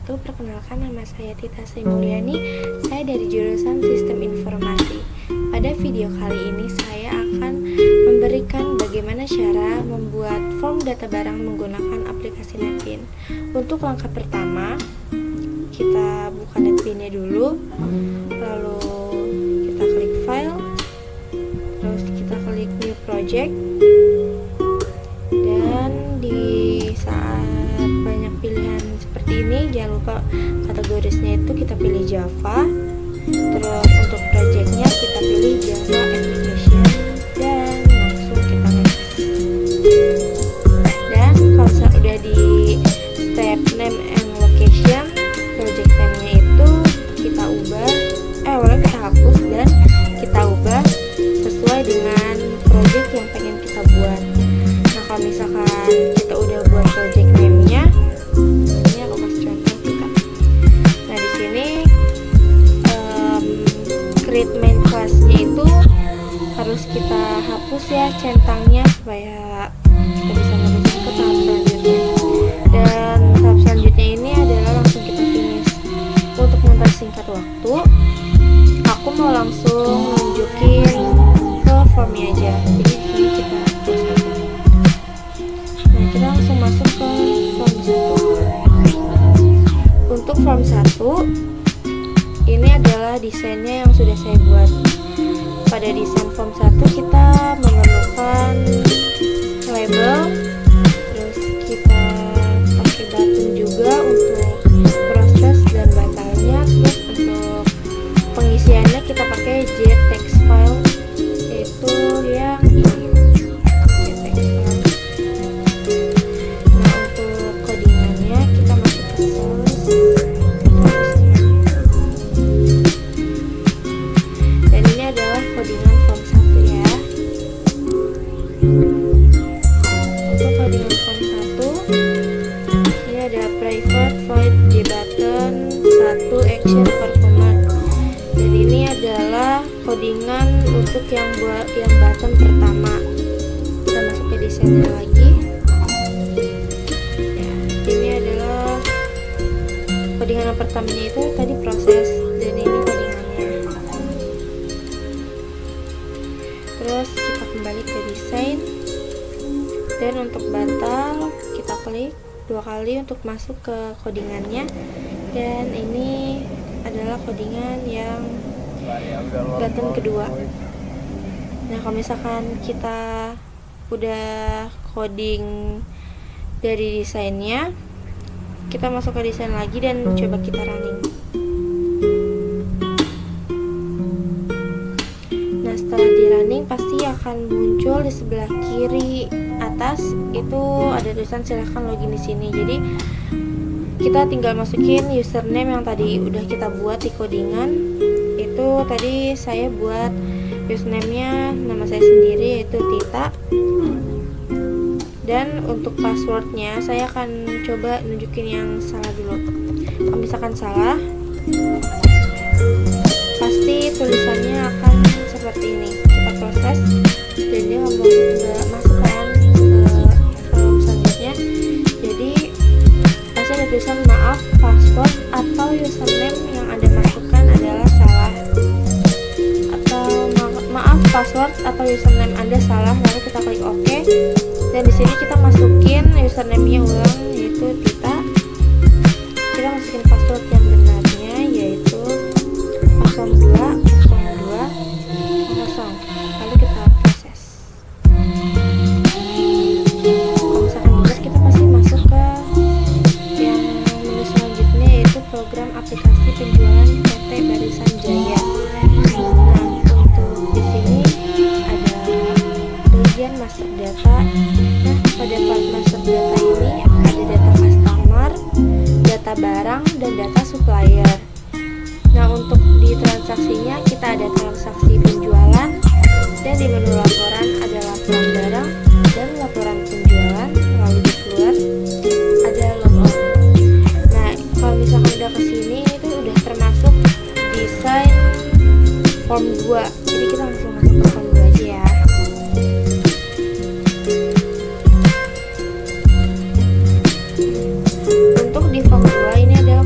wabarakatuh. Perkenalkan, nama saya Tita Sri Mulyani. Saya dari jurusan Sistem Informasi. Pada video kali ini saya akan memberikan bagaimana cara membuat form data barang menggunakan aplikasi NetBean. Untuk langkah pertama, kita buka NetBean-nya dulu, lalu kita klik file, terus kita klik new project, dan di saat banyak pilihan seperti ini jangan lupa kategorisnya itu kita pilih Java. Terus untuk projectnya kita pilih Java Application dan langsung kita next. Dan kalau sudah di step name and location, project name-nya itu kita ubah, awalnya kita hapus dan kita ubah sesuai dengan project yang pengen kita buat. Nah, kalau misalkan kita udah buat project name-nya, ini aku kasih contoh kita. Nah, di sini create main class-nya itu harus kita hapus ya centangnya supaya kita bisa menuju ke tahap selanjutnya. Dan tahap selanjutnya ini adalah langsung kita finish. Untuk mempersingkat waktu, aku mau langsung nunjukin ke formnya aja. Jadi di sini kita hapus aja. Nah, kita langsung masuk ke form 1. Untuk form 1, ini adalah desainnya yang sudah saya buat. Pada desain form 1 kita memerlukan label, terus kita pakai button juga untuk proses dan batalnya. Terus untuk pengisiannya kita pakai JText file, yaitu yang ini, JText file. Nah, untuk codingannya kita masuk ke source. Dan ini adalah codingan form 1 ya. Untuk codingan form 1, ini ada private void jbutton 1 action performance. Dan ini adalah codingan untuk yang button pertama. Kita masuk ke desainnya lagi. Ya, ini adalah codingan yang pertamanya itu tadi proses, dan ini codingannya. Terus kita kembali ke desain, dan untuk batal kita klik 2 kali untuk masuk ke codingannya. Dan ini adalah codingan yang button kedua. Nah, kalau misalkan kita udah coding dari desainnya, kita masuk ke desain lagi dan coba kita running. Nah, setelah di running pasti akan muncul di sebelah kiri atas itu ada tulisan silahkan login di sini. Jadi kita tinggal masukin username yang tadi udah kita buat di codingan. Itu tadi saya buat username-nya nama saya sendiri, yaitu Tita. Dan untuk passwordnya saya akan coba nunjukin yang salah dulu. Kalau misalkan salah, pasti tulisannya akan seperti ini. Kita proses dan dia nggak masuk kan ke form selanjutnya. Jadi pasti ada tulisan maaf password atau username yang Anda masukkan adalah salah, atau maaf password atau username Anda salah. Lalu kita klik OK. Dan di sini kita masukin username-nya ulang, yaitu Tita. Kita masukin password yang benarnya, yaitu 020200. Lalu kita proses. Kalau misalkan benar, kita pasti masuk ke yang menu selanjutnya, yaitu program aplikasi penjualan PT Barisan Jaya. Nah, untuk di sini ada bagian master data. Nah, pada part master data ini ada data customer, data barang, dan data supplier. Nah, untuk di transaksinya kita ada transaksi penjualan, dan di menu laporan ada laporan barang dan laporan penjualan. Lalu di keluar ada logout. Nah, kalau misalkan udah kesini itu udah termasuk desain form 2. Jadi kita langsung masuk ke form 2 aja ya. Untuk di form 2 ini adalah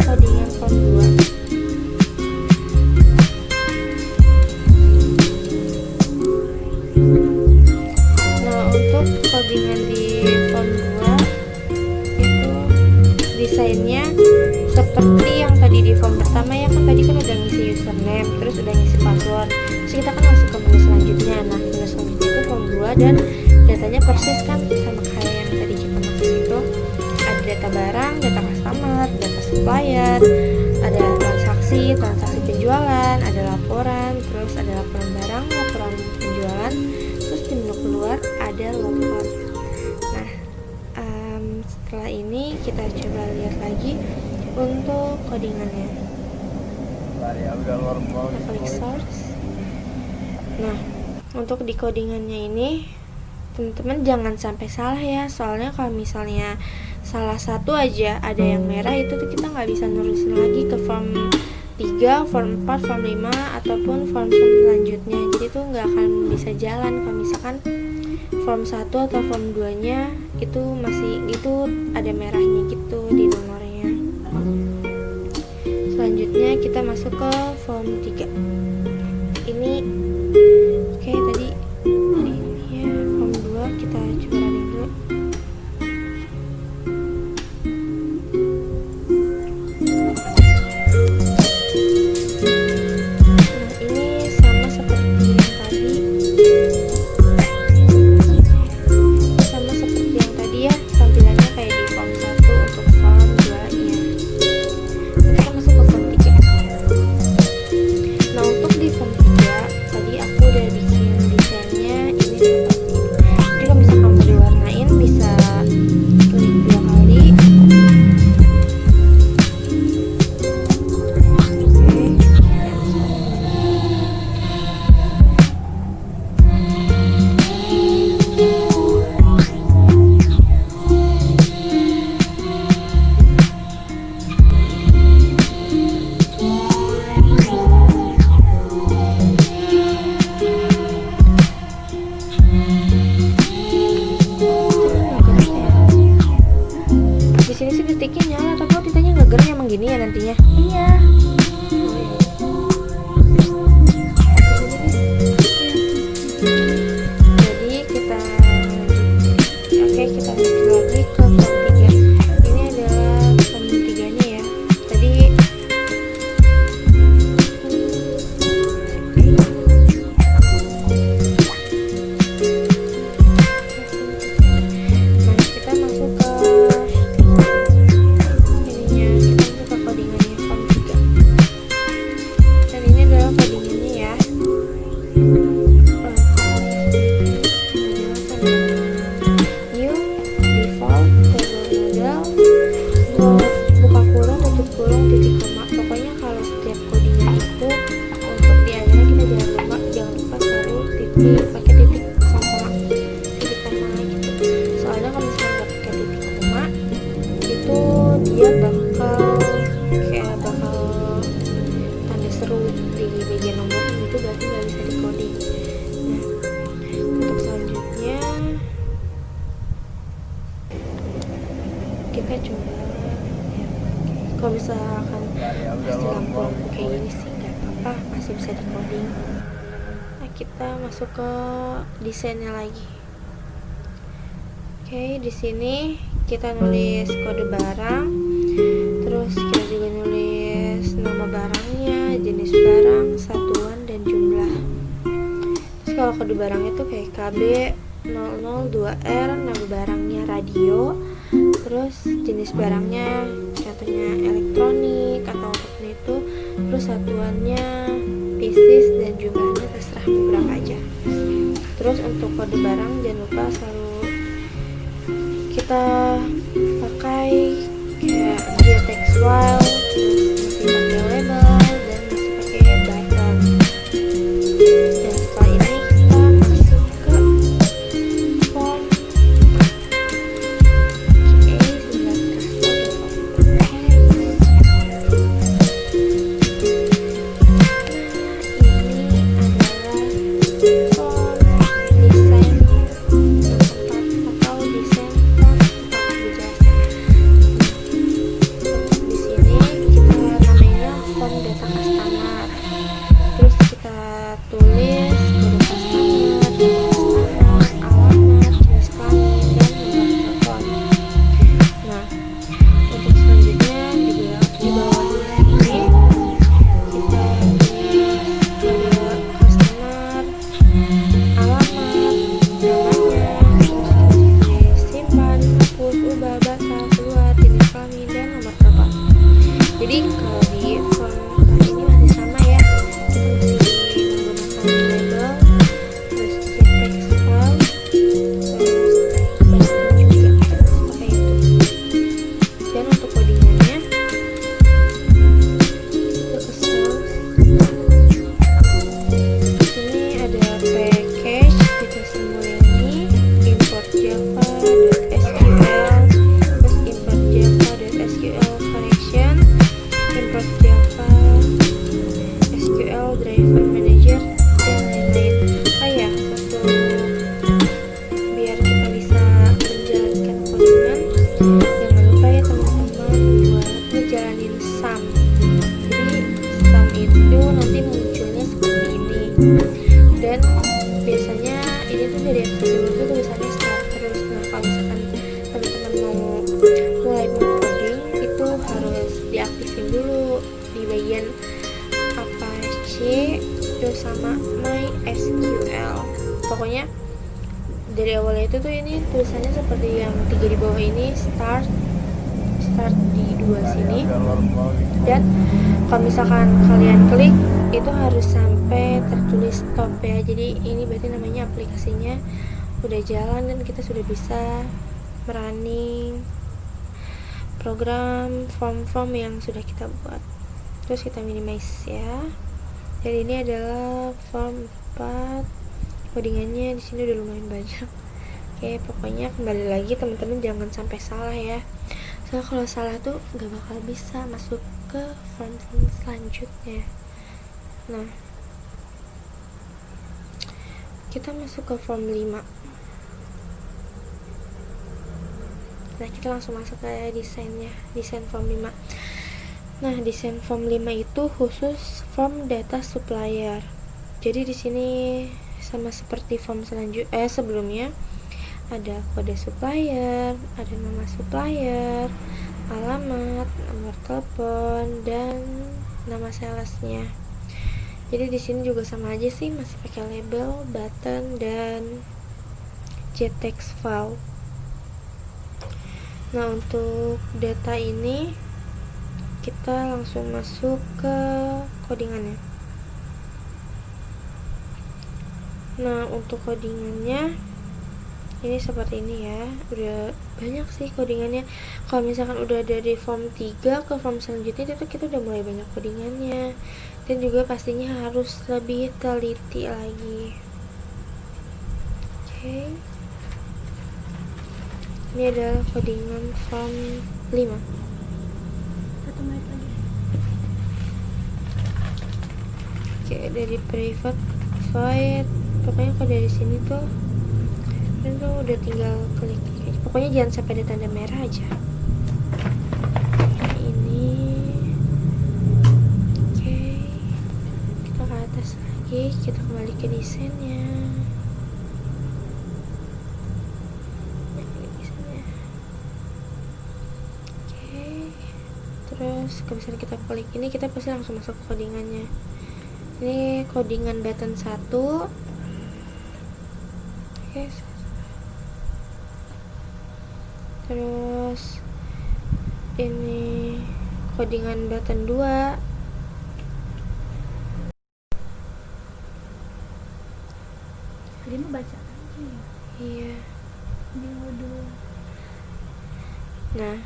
seperti yang tadi di form pertama ya kan, tadi kan udah ngisi username, terus udah ngisi password, terus kita kan masuk ke menu selanjutnya. Nah, menu selanjutnya itu form 2 dan datanya persis kan sama kayak yang tadi kita masuk itu. Ada data barang, data customer, data supplier, ada transaksi penjualan, ada laporan, terus ada laporan barang, laporan penjualan, terus di menu keluar ada logout. Nah, setelah ini kita coba lihat lagi untuk codingannya. Kita klik source. Nah, untuk di codingannya ini teman-teman jangan sampai salah ya, soalnya kalau misalnya salah satu aja ada yang merah, itu tuh kita nggak bisa nulisin lagi ke form 3, form 4, form 5 ataupun form selanjutnya. Jadi tuh nggak akan bisa jalan kalau misalkan form 1 atau form 2 nya itu masih itu ada merahnya gitu di nomornya. Selanjutnya kita masuk ke form 3. Ini oke, tadi ini ya form 2, kita coba running dulu. Gini ya nantinya. Iya. Jadi kita kita lanjut lagi ke form 3. Ini adalah form 3 nya ya. Tadi kita masuk ke pakai titik sama titik koma gitu. Soalnya kalau misalnya nggak pakai titik koma itu dia bakal tanda seru di bagian nomor itu, berarti nggak bisa decoding. Nah, untuk selanjutnya kita coba ya, kalau misalkan masih lampu kayak gini sih nggak apa-apa, masih bisa decoding. Kita masuk ke desainnya lagi. Oke, di sini kita nulis kode barang, terus kita juga nulis nama barangnya, jenis barang, satuan, dan jumlah. Terus kalau kode barangnya tuh kayak KB 002R, nama barangnya radio, terus jenis barangnya contohnya elektronik atau apapun itu, terus satuannya pieces, dan jumlahnya terserah berapa aja. Terus untuk kode barang jangan lupa selalu kita pakai kayak geotextile, terus masih pakai label, dan masih pakai button. Dan setelah ini kita masuk ke form. Jadi kalau di form ini masih sama ya, kita masih menggunakan label, terus text file, terus button juga seperti itu. Dan untuk codingannya kita ke source. Ini ada package, kita semua ini import java.sql, terus import java.sql connection, import java SQL driver manager, dan lain-lain. Oh ya, untuk biar kita bisa menjalankan codingan, jangan lupa ya teman-teman buat ngejalanin sum. Jadi sum itu nanti munculnya seperti ini, dan biasanya ini tuh dari episode dulu tuh tulisannya start terus. Nah kalau misalkan teman-teman mau mulai coding, itu harus diaktifin dulu di bagian Apache terus sama MySQL. Pokoknya dari awalnya itu tuh ini tulisannya seperti yang 3 di bawah ini, start di 2 sini. Dan kalau misalkan kalian klik itu harus sampai tertulis stop ya. Jadi ini berarti namanya aplikasinya udah jalan dan kita sudah bisa running program form yang sudah kita buat. Terus kita minimize ya. Dan ini adalah form 4. Codingannya di sini udah lumayan banyak. Oke, pokoknya kembali lagi teman-teman jangan sampai salah ya. Soalnya kalau salah tuh gak bakal bisa masuk ke form selanjutnya. Nah, kita masuk ke form 5. Nah, kita langsung masuk ke desainnya, desain form 5. Nah, desain form 5 itu khusus form data supplier. Jadi di sini sama seperti form sebelumnya, ada kode supplier, ada nama supplier, alamat, nomor telepon, dan nama salesnya. Jadi di sini juga sama aja sih, masih pakai label, button, dan JText file. Nah, untuk data ini kita langsung masuk ke codingannya. Nah, untuk codingannya ini seperti ini ya. Udah banyak sih codingannya. Kalau misalkan udah dari form 3 ke form selanjutnya itu kita udah mulai banyak codingannya. Dan juga pastinya harus lebih teliti lagi. Oke. Ini adalah codingan form 5. 1 menit lagi. Oke, dari private void. Pokoknya kalau dari sini tuh itu udah tinggal klik. Pokoknya jangan sampai ada tanda merah aja. Ini oke, kita ke atas lagi, kita kembali ke desainnya. Oke, terus kalau misalnya kita klik ini, kita pasti langsung masuk ke codingannya. Ini codingan button 1. Oke, terus ini codingan button 2. Tadi mau baca aja ya? Iya. Dulu. Nah,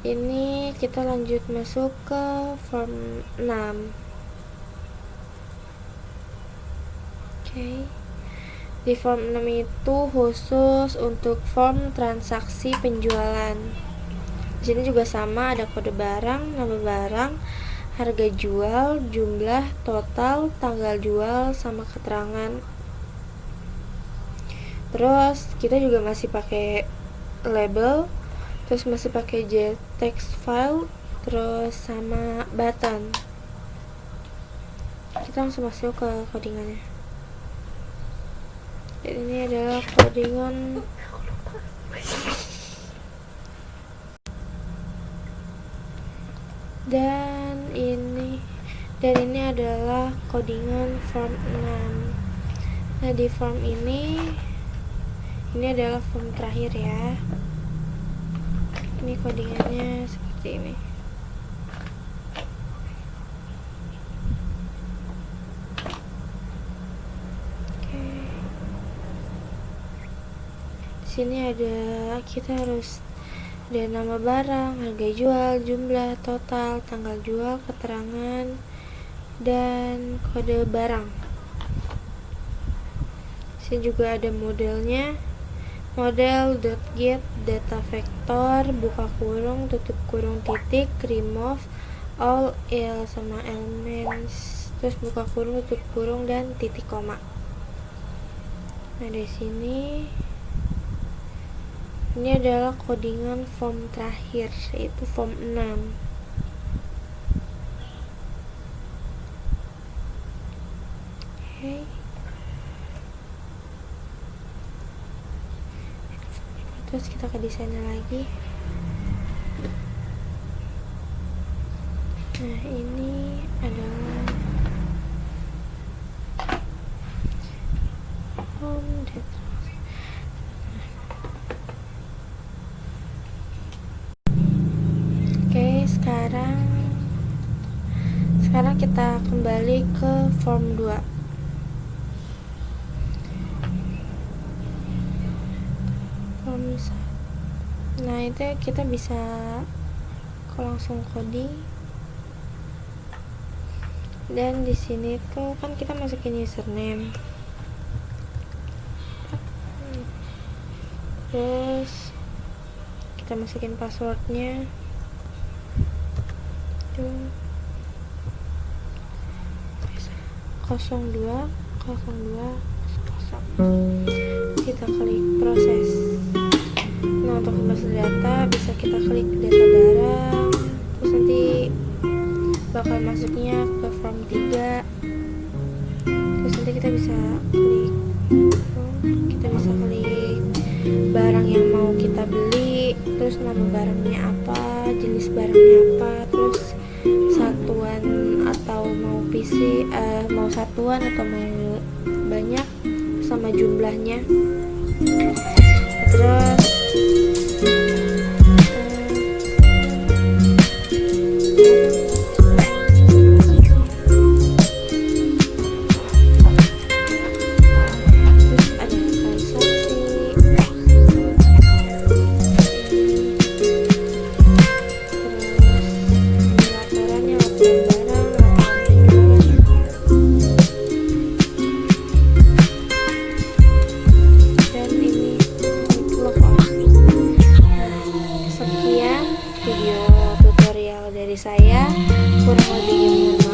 ini kita lanjut masuk ke form 6. Oke. Di form 6 itu khusus untuk form transaksi penjualan. Di sini juga sama, ada kode barang, nama barang, harga jual, jumlah, total, tanggal jual, sama keterangan. Terus kita juga masih pakai label, terus masih pakai JText file, terus sama button. Kita langsung masuk ke codingannya. Dan ini adalah codingan dan ini adalah codingan form 6. Nah, di form ini adalah form terakhir ya. Ini codingannya seperti ini. Sini ada, kita harus ada nama barang, harga jual, jumlah, total, tanggal jual, keterangan, dan kode barang. Sini juga ada modelnya, model.get, data vektor, buka kurung, tutup kurung, titik, remove all sama elements, terus buka kurung, tutup kurung, dan titik koma. Nah, di sini ini adalah codingan form terakhir, yaitu form 6. Oke. Terus kita ke desainnya lagi. Nah, ini adalah form data. Oke, sekarang kita kembali ke form 2. Nah, itu kita bisa langsung coding. Dan di sini tuh kan kita masukin username. Terus kita masukin passwordnya. 02 02 00. Kita klik proses. Nah, untuk masuk data bisa kita klik data barang, terus nanti bakal masuknya ke form 3. Terus nanti kita bisa klik barang yang mau kita beli, terus nama barangnya apa, jenis barangnya apa, terus satuan atau mau PC, mau satuan atau mau banyak, sama jumlahnya. Terus video tutorial dari saya, kurang lebihnya mohon